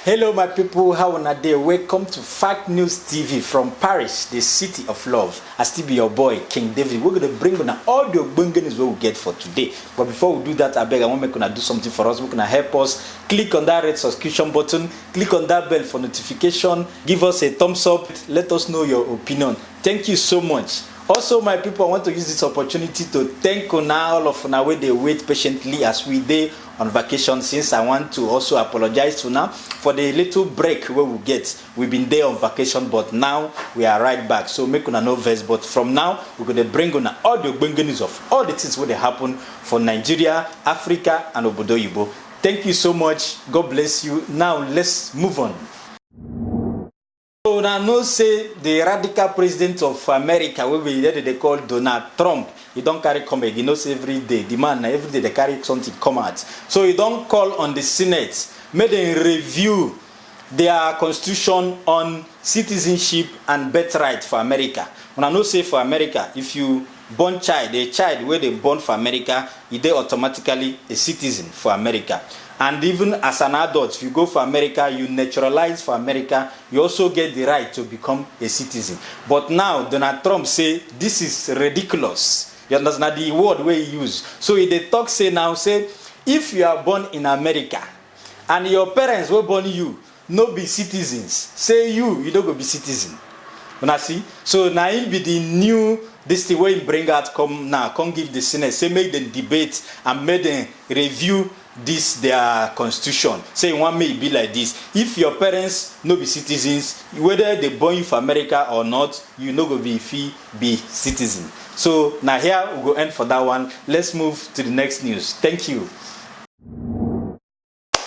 Hello my people, how on a day? Welcome to Fact News TV from Paris, the city of love. I still be your boy, King David. We're going to bring on all the bungenis we get for today. But before we do that, I beg, I want to make do something for us. We're going to help us. Click on that red subscription button. Click on that bell for notification. Give us a thumbs up. Let us know your opinion. Thank you so much. Also, my people, I want to use this opportunity to thank all of una where they wait patiently as we dey on vacation. Since I want to also apologize to now for the little break where we get. We've been there on vacation, but now we are right back. So make una no vex. But from now, we're going to bring on all the news of all the things where they happen for Nigeria, Africa, and Obodo Yibo. Thank you so much. God bless you. Now let's move on. So now no say the radical president of America, where they call Donald Trump, he don't carry come again. He knows every day. The man every day they carry something come out. So he don't call on the Senate, made a review their constitution on citizenship and birthright for America. When I know say for America, if you born a child where they born for America, they automatically a citizen for America. And even as an adult, if you go for America, you naturalize for America, you also get the right to become a citizen. But now, Donald Trump say, this is ridiculous. You understand the word we use. So if they talk, say now, say, if you are born in America, and your parents were born you, no be citizens, say you don't go be citizen. Una see? So now it be the new, this the way you bring out, come now, come give the Senate, say make them debate and make them review this their constitution. Say one may be like this. If your parents no be citizens, whether they born you for America or not, you no go be citizen. So now here we go end for that one. Let's move to the next news. Thank you.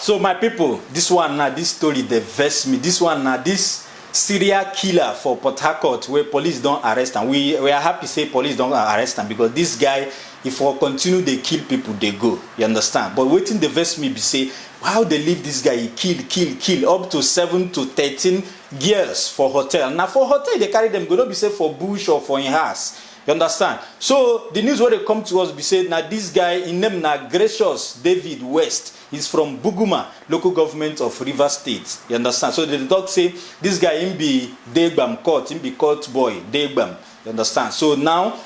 So my people, this one now, this story they vex me. This one now, this serial killer for Port Harcourt where police don't arrest him. We are happy to say police don't arrest him because this guy, if we continue they kill people, they go. You understand? But waiting the vex me be say how they leave this guy, he kill up to 7 to 13 girls for hotel. Now for hotel they carry them, go not be say for bush or for in house. You understand? So the news where they come to us be said now this guy in name na Gracious David West. He's from Buguma, local government of Rivers State. You understand? So the talk say this guy him be Degbam court, him be court boy, Degbam. You understand? So now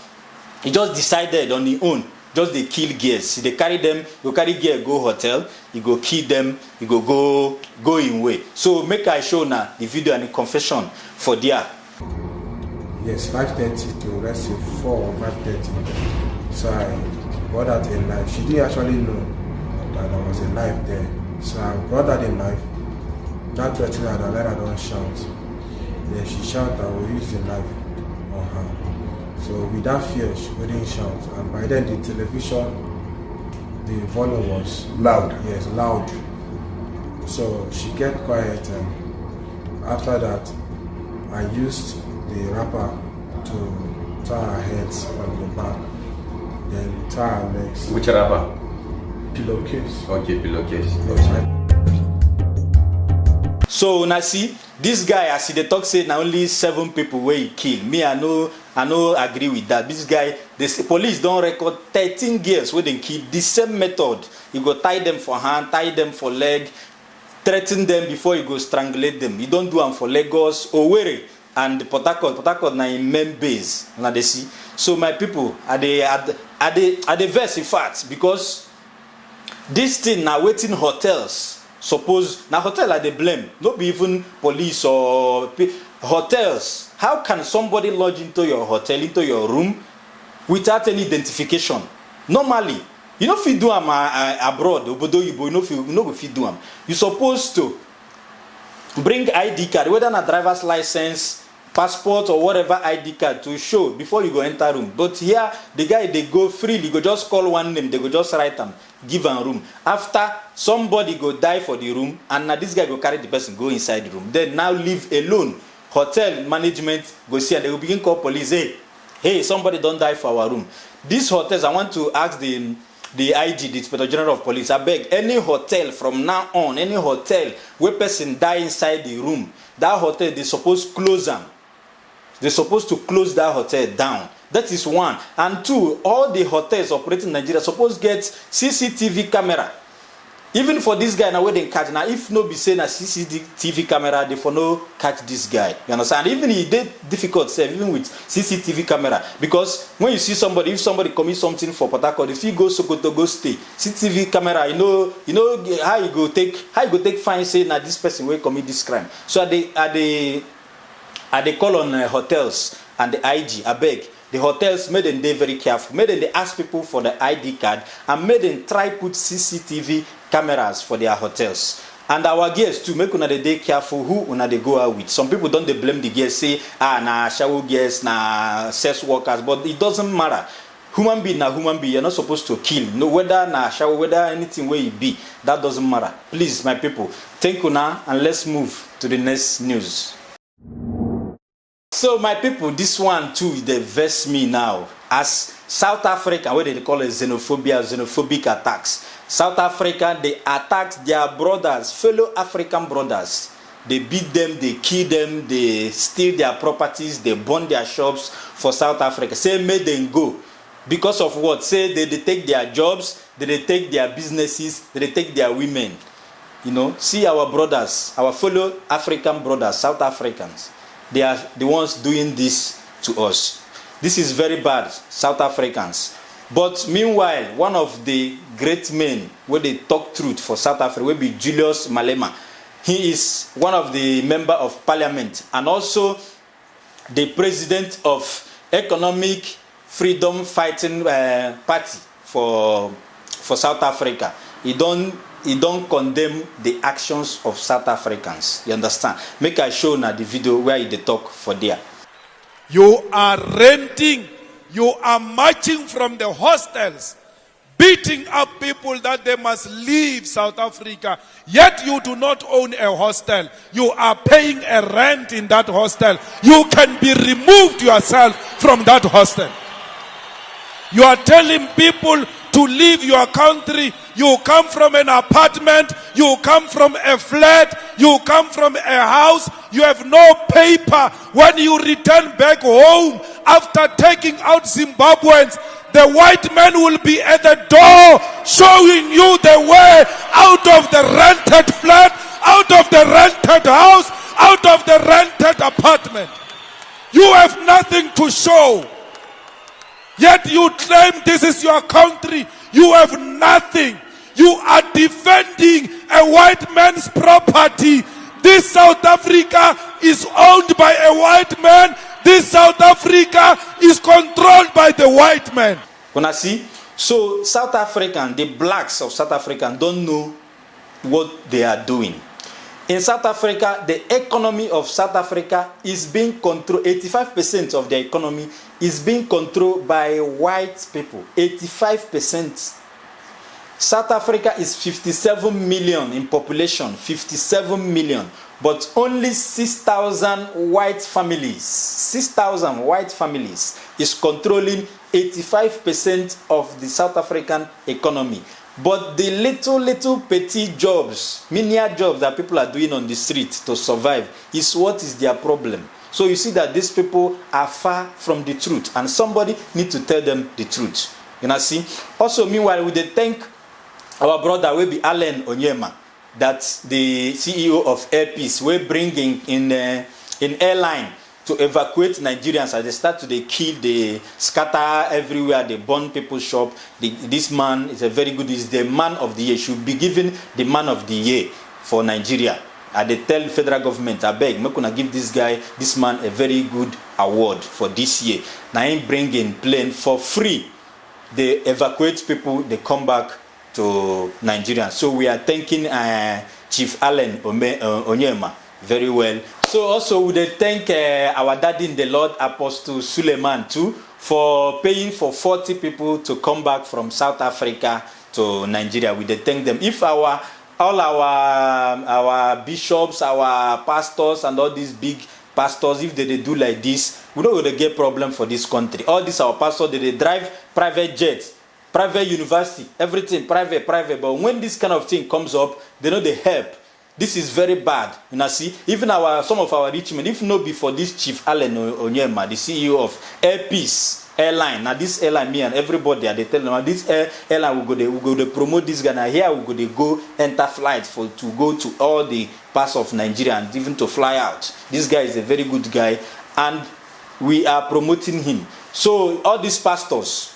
he just decided on his own, just they kill girls. They carry them, go carry girl go hotel, he go kill them, he go in way. So make I show now the video and the confession for there. Yes, 5:30 to let's say 4 or 5:30. So I brought out a knife. She didn't actually know that there was a knife there. So I brought out a knife. That threatened her, I let her don't shout. Then she shouted, I will use the knife on her. So without fear, she couldn't shout. And by then the television, the volume was loud. Yes, loud. So she kept quiet, and after that, I used the wrapper to tie her heads from the back, then tie her legs. Which wrapper? Pillowcase. Okay, pillowcase. So now see, this guy as they talk say now only 7 people where he kill. Me I no agree with that. This guy, the police don't record 13 girls where they kill the same method. You go tie them for hand, tie them for leg, threaten them before you go strangulate them. You don't do them for Lagos or Owerri and Port Harcourt na in main base. Now they see. So my people are they verse in fact because this thing now waiting hotels. Suppose now hotel are they blame, not be even police or hotels. How can somebody lodge into your hotel, into your room without any identification? Normally, you know if you do them abroad, Obodo Yibo, you know if you do them. You're supposed to bring ID card, whether a driver's license, passport or whatever ID card to show before you go enter room. But here the guy they go freely, go just call one name, they go just write them, give a room. After somebody go die for the room, and now this guy go carry the person go inside the room. Then now leave alone. Hotel management go see and they will begin call police. Hey, somebody don't die for our room. These hotels, I want to ask the IG, the Inspector General of Police, I beg any hotel from now on, any hotel where person die inside the room, that hotel they supposed to close them. They're supposed to close that hotel down. That is one. And two, all the hotels operating in Nigeria supposed to get CCTV camera. Even for this guy now, where they catch now, if no be saying a CCTV camera, they for no catch this guy. You understand? Even he did difficult, say, even with CCTV camera, because when you see somebody, if somebody commit something for Port Harcourt, if you go Sokoto, go stay, CCTV camera, you know how you go take fine, say now this person will commit this crime. So they call on hotels and the IG, I beg. The hotels made them they very careful, made them they ask people for the ID card, and made them try put CCTV cameras for their hotels. And our guests too, make una they careful who una they go out with. Some people don't they blame the guests, say na shower guests, na sex workers, but it doesn't matter. Human being na human being, you're not supposed to kill. No, whether na shower, whether anything where you be, that doesn't matter. Please, my people, thank you now, and let's move to the next news. So my people, this one too, they vex me now. As South Africa, what they call it xenophobic attacks. South Africa, they attack their brothers, fellow African brothers. They beat them, they kill them, they steal their properties, they burn their shops for South Africa. Say, make them go. Because of what? Say, they take their jobs, they take their businesses, they take their women. You know, see our brothers, our fellow African brothers, South Africans. They are the ones doing this to us. This is very bad, South Africans. But meanwhile, one of the great men where they talk truth for South Africa will be Julius Malema. He is one of the member of parliament and also the president of Economic Freedom Fighting Party for South Africa. He don't condemn the actions of South Africans. You understand? Make I show now the video where they talk for there. You are renting, you are marching from the hostels, beating up people that they must leave South Africa, yet you do not own a hostel. You are paying a rent in that hostel. You can be removed yourself from that hostel. You are telling people to leave your country. You come from an apartment, you come from a flat, you come from a house, you have no paper. When you return back home after taking out Zimbabweans, the white man will be at the door showing you the way out of the rented flat, out of the rented house, out of the rented apartment. You have nothing to show. Yet you claim this is your country. You have nothing. You are defending a white man's property. This South Africa is owned by a white man. This South Africa is controlled by the white man. When I see, so South African, the blacks of South Africa don't know what they are doing. In South Africa, the economy of South Africa is being controlled. 85% of the economy is being controlled by white people. 85%. South Africa is 57 million in population. 57 million. But only 6,000 white families. 6,000 white families is controlling 85% of the South African economy. But the little petty jobs, menial jobs that people are doing on the street to survive is what is their problem. So you see that these people are far from the truth, and somebody need to tell them the truth. You know, see. Also, meanwhile, we dey thank our brother will be Allen Onyema, that's the CEO of Air Peace. We're bringing in airline to evacuate Nigerians as they start to kill, they scatter everywhere, they burn people's shop. This man is a very good, he's the man of the year. Should be given the man of the year for Nigeria. And they tell federal government, I beg, I'm gonna give this guy, this man, a very good award for this year. Now I'm bringing plane for free. They evacuate people, they come back to Nigeria. So we are thanking Chief Allen Onyema very well. So also we thank our daddy in the Lord, Apostle Suleiman too, for paying for 40 people to come back from South Africa to Nigeria. We thank them. If all our bishops, our pastors, and all these big pastors, if they do like this, we don't really get problem for this country. All these our pastors, they drive private jets, private university, everything private. But when this kind of thing comes up, they know they help. This is very bad. You know, see, even some of our rich men, if not before this Chief Allen Onyema, the CEO of Air Peace, airline. Now this airline, me and everybody, they tell them this airline we go to promote this guy. Now here we go to go enter flight to go to all the parts of Nigeria and even to fly out. This guy is a very good guy, and we are promoting him. So all these pastors,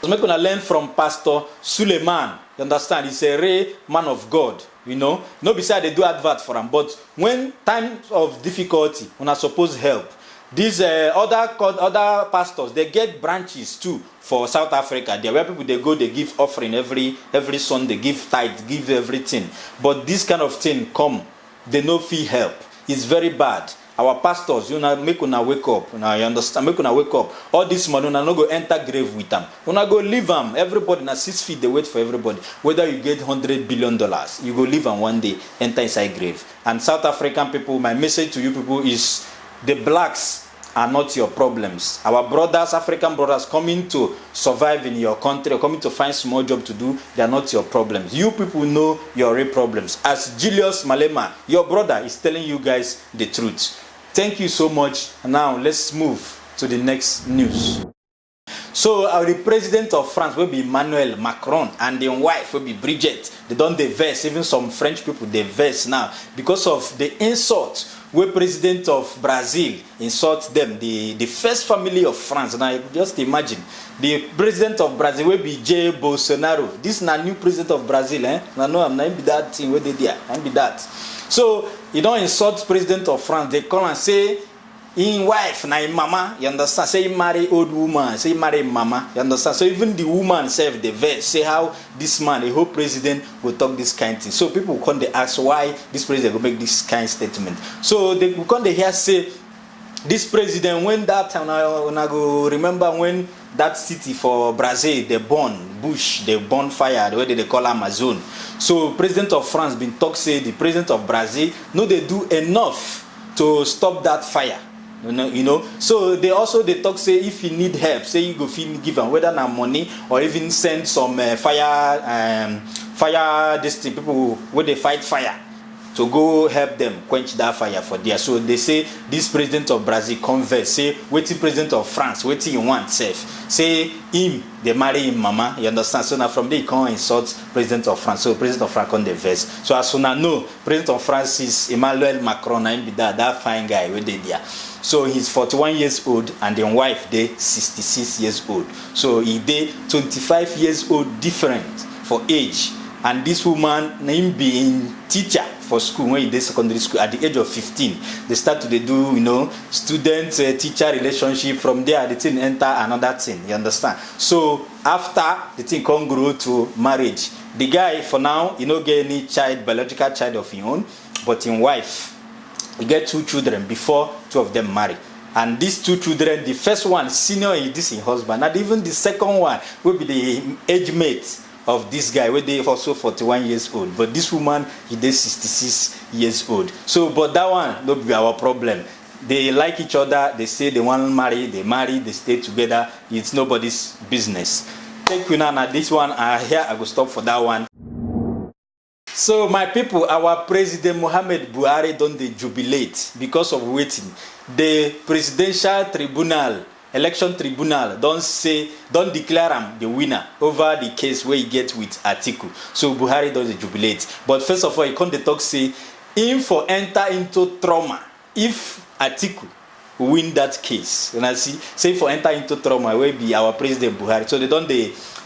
I'm going to learn from Pastor Suleiman. You understand? He's a rare man of God. You know, no beside they do advert for him, but when times of difficulty, when I suppose help, these other pastors, they get branches too for South Africa. There where people they go, they give offering every Sunday, give tithe, give everything. But this kind of thing come, they no fee help. It's very bad. Our pastors, you know, make una wake up. Now you understand? Make una wake up. All this money, una no go enter grave with them. Una go leave them. Everybody na 6 feet. They wait for everybody. Whether you get $100 billion, you go leave them one day, enter inside grave. And South African people, my message to you people is: the blacks are not your problems. Our brothers, African brothers, coming to survive in your country or coming to find small job to do, they are not your problems. You people know your real problems. As Julius Malema, your brother, is telling you guys the truth. Thank you so much. Now let's move to the next news. So the president of France will be Emmanuel Macron, and the wife will be Brigitte. They don't diverse. Even some French people diverse now because of the insult where president of Brazil insult them, the first family of France. Now just imagine the president of Brazil will be Jair Bolsonaro. This is not new president of Brazil, eh? No, I'm not be that thing where they there. I'm be that. So you don't insult president of France. They call and say in wife, na in mama, you understand? Say he marry old woman, say he marry mama, you understand? So even the woman self, the verse, say how this man, a whole president, will talk this kind of thing. So people will come, they ask why this president will make this kind of statement. So they will come, they hear say, this president, when that time, when I go remember when that city for Brazil, they burn bush, they burn fire, the way they call Amazon. So president of France been talk, say the president of Brazil, no, they do enough to stop that fire. You know, so they talk, say if you need help, say you go give them whether now money or even send some fire this thing, people where they fight fire to go help them quench that fire for there. So they say this president of Brazil converse, say waiting president of France, waiting you want safe, say him they marry him mama, you understand? So now from there you can't insult president of France. So president of France on the verse. So as soon as know president of France is Emmanuel Macron, and be that fine guy where they there. So he's 41 years old and the wife they 66 years old. So he they 25 years old different for age. And this woman named being teacher for school when he did secondary school at the age of 15. They start to do, you know, student teacher relationship. From there the thing enter another thing. You understand? So after the thing can grow to marriage. The guy for now, you know, get any child, biological child of his own, but in wife. He get 2 children before 2 of them marry. And these 2 children, the first one, senior is this husband. And even the second one will be the age mate of this guy, where they also 41 years old. But this woman, he is 66 years old. So, but that one, not be our problem. They like each other. They say they want to marry. They marry. They stay together. It's nobody's business. Thank you, Nana. This one, here I go stop for that one. So my people, our President Muhammad Buhari don't they jubilate because of waiting. The presidential tribunal, election tribunal, don't declare him the winner over the case where he gets with Atiku. So Buhari doesn't jubilate. But first of all, he can't talk say him for enter into trauma if Atiku win that case. And I say for enter into trauma will be our President Buhari. So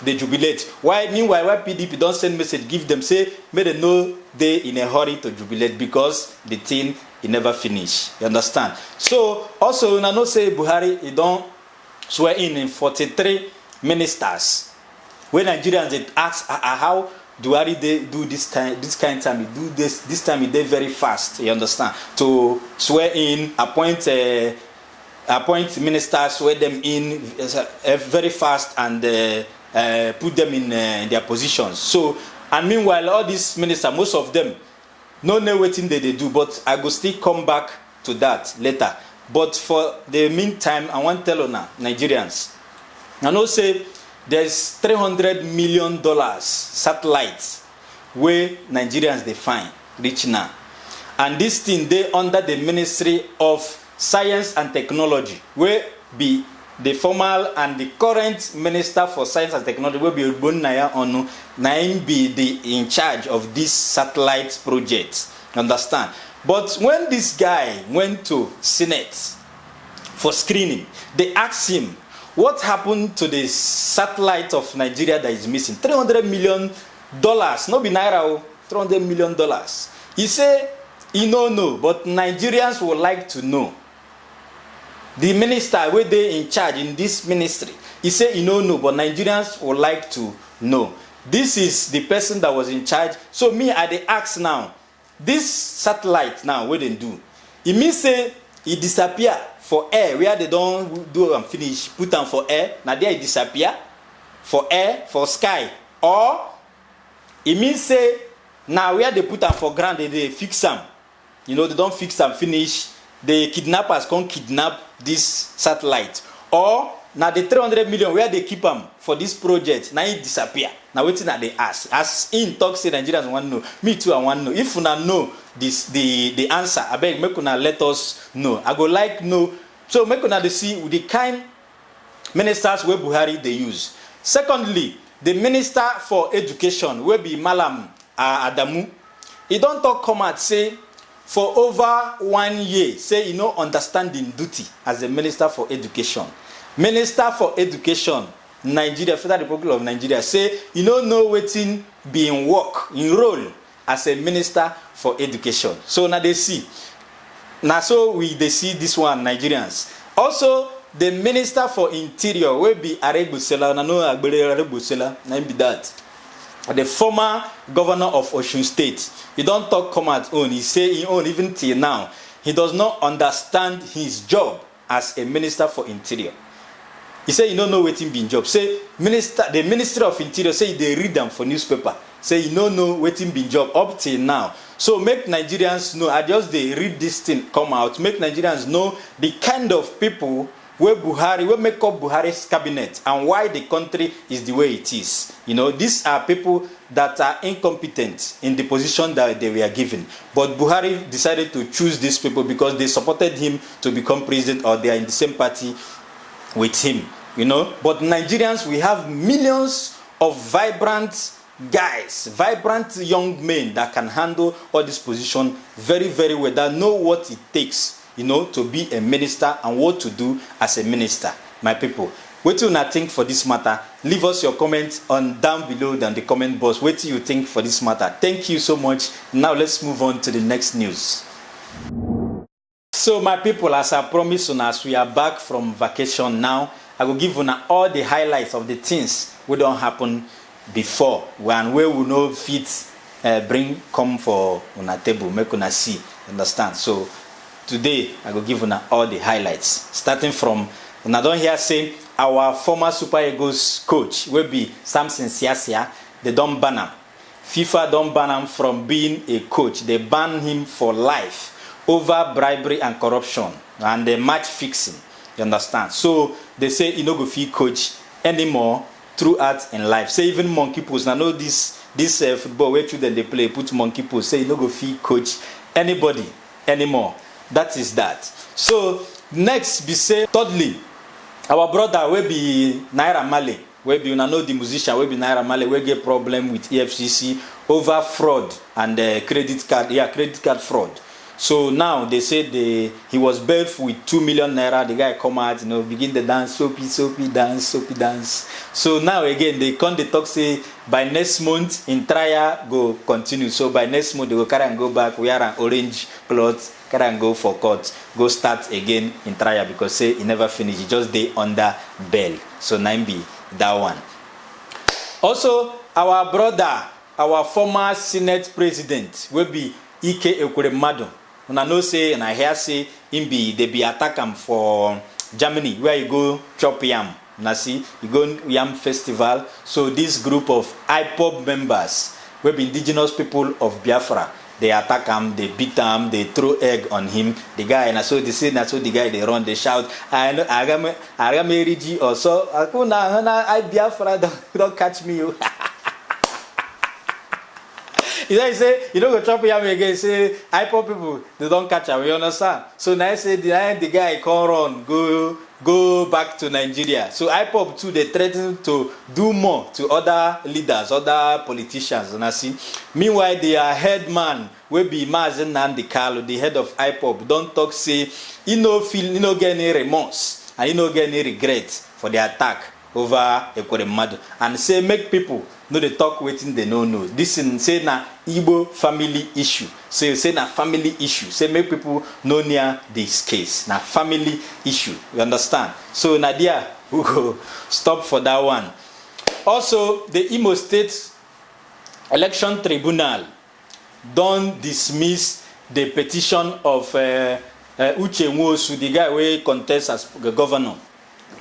they jubilate. Why meanwhile why PDP don't send message give them say may they know they in a hurry to jubilate because the thing it never finish. You understand? So also I know say Buhari he don't swear in 43 ministers. When Nigerians they ask how Buhari they do this kind of time, he do this time he did very fast, you understand? To swear in, appoint ministers, swear them in very fast and put them in their positions. So, and meanwhile, all these ministers, most of them, no waiting they do, but I will still come back to that later. But for the meantime, I want to tell you now, Nigerians, I know say there's $300 million satellites where Nigerians they find reach now. And this thing they under the Ministry of Science and Technology, where be the former and the current Minister for Science and Technology will be Ogbonnaya Onu, na be in charge of this satellite project. Understand? But when this guy went to Senate for screening, they asked him, what happened to the satellite of Nigeria that is missing? $300 million, no be naira, $300 million. He said, he don't know, but Nigerians would like to know. The minister where they in charge in this ministry, he said he don't know, but Nigerians would like to know. This is the person that was in charge. So me, I dey ask now, this satellite now, what they do? It means say it disappear for air, where they don't do and finish, put them for air, now there it disappear for air, for sky. Or it means say now where they put them for ground, they fix them. You know, they don't fix them, finish. The kidnappers can't kidnap this satellite. Or now the 300 million where they keep them for this project, now it disappear. Now waiting at the ask. As in talk say Nigerians want to know. Me too, I want to know. If you know this the answer, I beg make una let us know. I go like know. So make una to see the kind ministers where Buhari they use. Secondly, the Minister for Education will be Malam Adamu. He don't talk come out say for over 1 year, say you know understanding duty as the Minister for Education. Minister for Education, Nigeria, Federal Republic of Nigeria, say you don't know waiting being work, in role as a Minister for Education. So now they see. Now so they see this one, Nigerians. Also, the Minister for Interior will be Aregbusola. I know Aregbusola, name be that. The former governor of Osun State. He don't talk come at own. He say he own even till now. He does not understand his job as a Minister for Interior. He say he don't know waiting being job. Say the Ministry of Interior say they read them for newspaper. Say he don't know waiting being job up till now. So make Nigerians know. I just they read this thing come out. Make Nigerians know the kind of people where Buhari, where make up Buhari's cabinet and why the country is the way it is. You know, these are people that are incompetent in the position that they were given. But Buhari decided to choose these people because they supported him to become president or they are in the same party with him. You know, but Nigerians, we have millions of vibrant guys, vibrant young men that can handle all this position very, very well, that know what it takes, you know, to be a minister and what to do as a minister. My people, what do you not think for this matter? Leave us your comments on down below in the comment box. What do you think for this matter? Thank you so much. Now let's move on to the next news. So my people, as I promised, as we are back from vacation now, I will give you all the highlights of the things we don't happen before when we will know fit bring come for on a table, make una see, understand? So today I will give you all the highlights, starting from I don't hear say our former Super Eagles coach will be Samson Siasia. They don't ban him. FIFA don't ban him from being a coach. They ban him for life over bribery and corruption and the match fixing. You understand? So they say you no go fit coach anymore throughout in life. Say even monkey pose. Now know this football where children they play put monkey pose. Say you no go fit coach anybody anymore. That is that. So next be say thirdly, our brother will be Naira Marley. Will be know the musician will be Naira Marley. Will get problem with EFCC over fraud and credit card fraud. So now they said he was bailed with 2 million naira. The guy come out, you know, begin the dance, soapy dance. So now again they talk say by next month in trial go continue. So by next month they will carry and go back. We are an orange cloth, carry and go for court, go start again in trial because say he never finished. He just day under bail. So 9B that one. Also our brother, our former Senate president will be Ike Ekweremadu. And I know say and I hear say they be attack him for Germany where you go chop yam. And I see you go yam festival. So this group of IPOB members, we be indigenous people of Biafra, they attack him, they beat him, they throw egg on him. The guy and I saw they say that's so the guy they run, they shout, I know I got married or so. I Biafra don't catch me you. He say, you don't go chop yam again. Say, IPOB people, they don't catch him. You understand? So now I say, the guy come run, go go back to Nigeria. So IPOB too, they threaten to do more to other leaders, other politicians. And I see. Meanwhile, their head man will be Mazen Nnamdi Kanu, the head of IPOB. Don't talk say he no get any remorse and he no get any regret for the attack over Ekweremadu, and say make people no they talk waiting they no know. This is say na Igbo family issue. Say na family issue. Say make people know near this case. Na family issue. You understand? So Nadia, we go stop for that one. Also, the Imo State Election Tribunal don't dismiss the petition of Uche Nwosu, the guy who contests as the governor.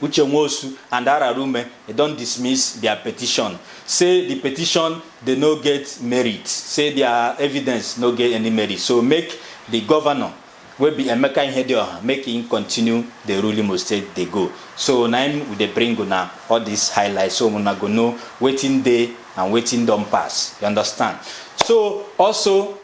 Uche Nwosu and Ararume, they don't dismiss their petition. Say the petition, they no get merit. Say their evidence no get any merit. So make the governor, will be Emeka Ihedioha, make him continue the ruling Imo State they go. So now they bring now all these highlights. So we not go know waiting day and waiting don't pass. You understand? So also,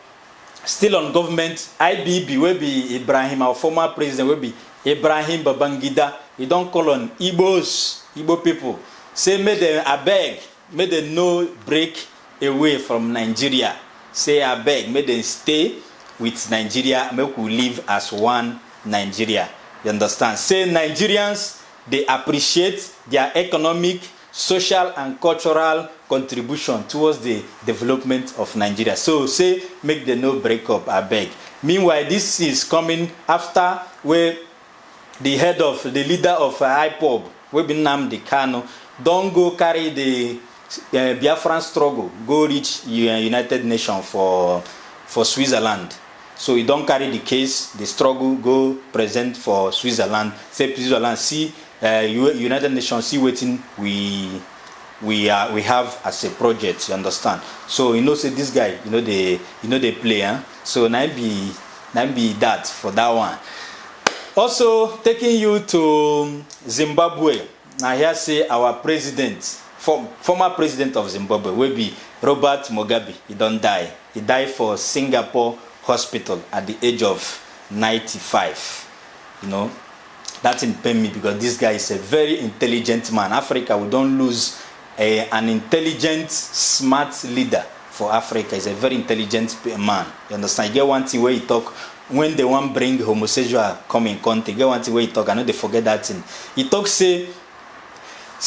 still on government, IBB will be Ibrahim, our former president will be Ibrahim Babangida. He don't call on Igbo people. Say may they abeg, may they no break away from Nigeria. Say abeg, may they stay with Nigeria, make we live as one Nigeria. You understand? Say Nigerians, they appreciate their economic, social and cultural contribution towards the development of Nigeria. So say make them no break up, abeg. Meanwhile, this is coming after where the head of the leader of IPOB, Nnamdi Kanu, don't go carry the Biafran struggle, go reach United Nations for Switzerland. So he don't carry the case, the struggle, go present for Switzerland. Say Switzerland, see United Nations, see waiting we have as a project. You understand? So say this guy, they play, huh? So now be that for that one. Also, taking you to Zimbabwe. Now here say our president, former president of Zimbabwe, will be Robert Mugabe. He don't die. He died for Singapore hospital at the age of 95. That didn't pain me because this guy is a very intelligent man. Africa, we don't lose an intelligent, smart leader for Africa. He's a very intelligent man. You understand? You get one thing where he talk. When they want bring homosexual come in contact, get one thing where he talk. I know they forget that thing. He talk say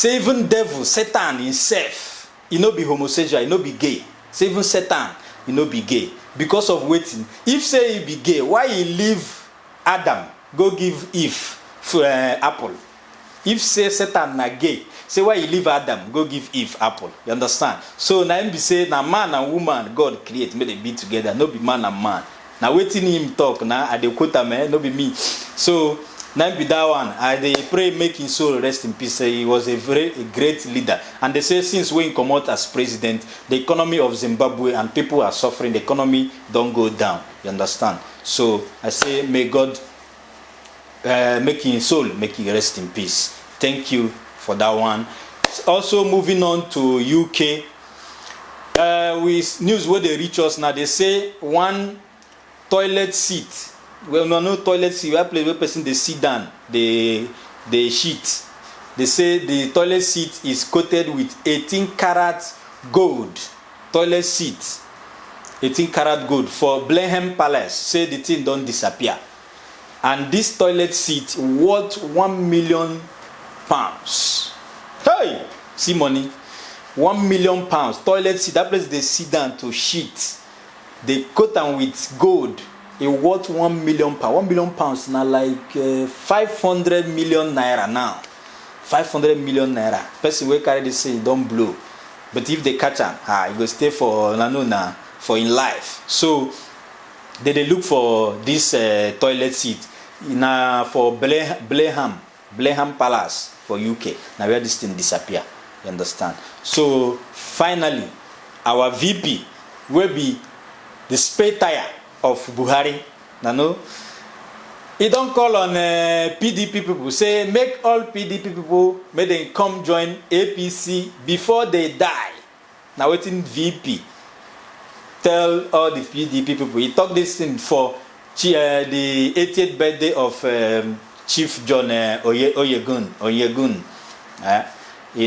even devil, Satan himself, he no be homosexual, he no be gay. Say even Satan, he no be gay because of waiting. If say he be gay, why he leave Adam go give Eve for apple? If say Satan na gay, say why he leave Adam go give Eve apple? You understand? So now him be say na man and woman God create, make they be together. No be man and man. Now waiting him talk now I dey quote am, no be me. So now be that one. I dey pray make his soul rest in peace. He was a great leader. And they say since when he come out as president, the economy of Zimbabwe and people are suffering. The economy don't go down. You understand? So I say may God make his soul, make him rest in peace. Thank you for that one. Also moving on to UK. With news where they reach us now, they say one toilet seat. Well, no toilet seat. Where place where person they sit down, the sheet. They say the toilet seat is coated with 18 karat gold. Toilet seat, 18 karat gold for Blenheim Palace. Say the thing don't disappear. And this toilet seat worth £1 million. Hey, see money. £1 million. Toilet seat. That place they sit down to shit. They coat them with gold. It worth £1 million. £1 million now like 500 million naira now. 500 million naira. Person will carry this thing don't blow. But if they catch him, he go stay for for in life. So they look for this toilet seat for Blenheim Palace for UK. Now where this thing disappear. You understand? So finally, our VP will be the spare tire of Buhari. No, he don't call on PDP people. Say make all PDP people make them come join APC before they die. Now waiting VP tell all the PDP people. He talked this thing for the 80th birthday of Chief John Oyegun.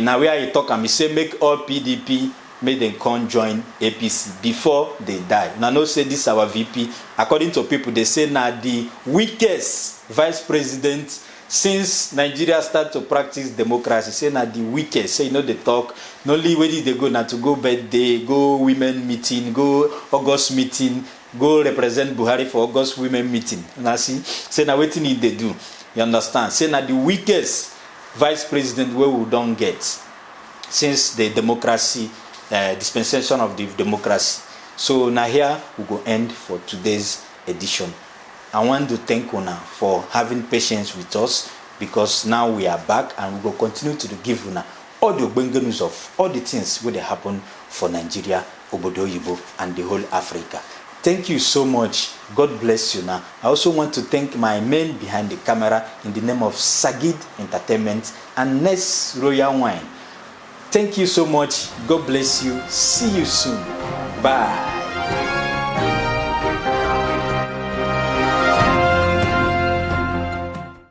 Now where he talk and he say make all PDP make them come join APC before they die. Now no say this our VP. According to people, they say now the weakest vice president since Nigeria start to practice democracy. Say now the weakest. Say they talk. No only where did they go now to go birthday, go women meeting, go August meeting, go represent Buhari for August women meeting. Now see, say now what need they do? You understand? Say now the weakest vice president where we don't get since the democracy dispensation of the democracy. So now here we go end for today's edition. I want to thank Una for having patience with us, because now we are back and we will continue to give Una all the Ogbonge news of all the things where they happen for Nigeria, Obodo Oyibo, and the whole Africa. Thank you so much. God bless you now. I also want to thank my men behind the camera in the name of Sagid Entertainment and Ness Royal Wine. Thank you so much. God bless you. See you soon. Bye.